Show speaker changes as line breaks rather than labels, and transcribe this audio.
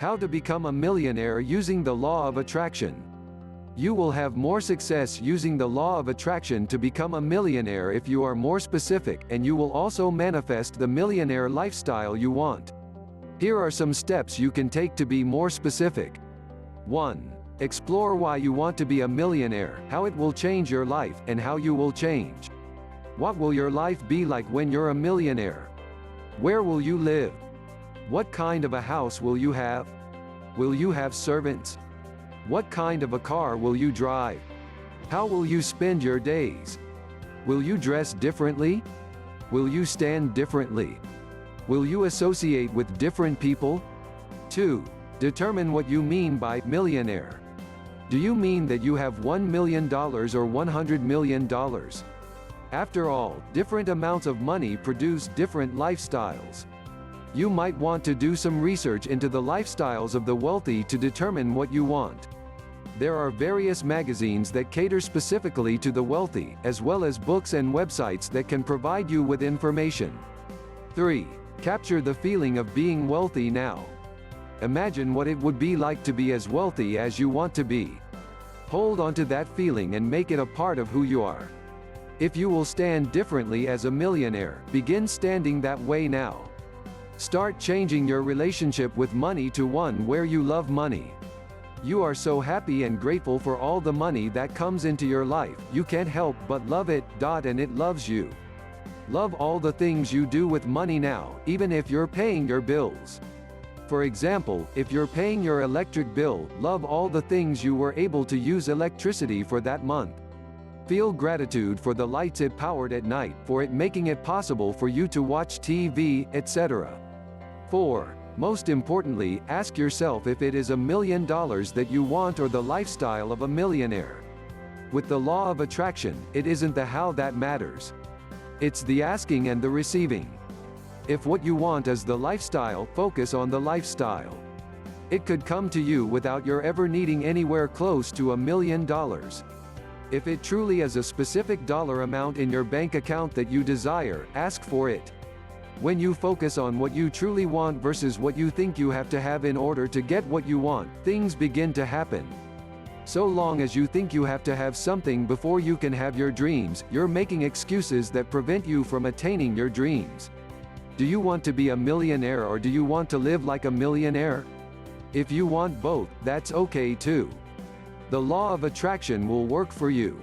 How to become a millionaire using the law of attraction. You will have more success using the law of attraction to become a millionaire if you are more specific, and you will also manifest the millionaire lifestyle you want. Here are some steps you can take to be more specific. 1. Explore why you want to be a millionaire, how it will change your life, and how you will change. What will your life be like when you're a millionaire? Where will you live? What kind of a house will you have? Will you have servants? What kind of a car will you drive? How will you spend your days? Will you dress differently? Will you stand differently? Will you associate with different people? 2. Determine what you mean by millionaire. Do you mean that you have $1 million or $100 million? After all, different amounts of money produce different lifestyles. You might want to do some research into the lifestyles of the wealthy to determine what you want. There are various magazines that cater specifically to the wealthy, as well as books and websites that can provide you with information. 3. Capture the feeling of being wealthy now. Imagine what it would be like to be as wealthy as you want to be. Hold on to that feeling and make it a part of who you are. If you will stand differently as a millionaire, begin standing that way now. Start changing your relationship with money to one where you love money. You are so happy and grateful for all the money that comes into your life, you can't help but love it, and it loves you. Love all the things you do with money now, even if you're paying your bills. For example, if you're paying your electric bill, love all the things you were able to use electricity for that month. Feel gratitude for the lights it powered at night, for it making it possible for you to watch TV, etc. 4. Most importantly, ask yourself if it is $1 million that you want or the lifestyle of a millionaire. With the law of attraction, it isn't the how that matters. It's the asking and the receiving. If what you want is the lifestyle, focus on the lifestyle. It could come to you without your ever needing anywhere close to $1 million. If it truly is a specific dollar amount in your bank account that you desire, ask for it. When you focus on what you truly want versus what you think you have to have in order to get what you want, things begin to happen. So long as you think you have to have something before you can have your dreams, you're making excuses that prevent you from attaining your dreams. Do you want to be a millionaire or do you want to live like a millionaire? If you want both, that's okay too. The law of attraction will work for you.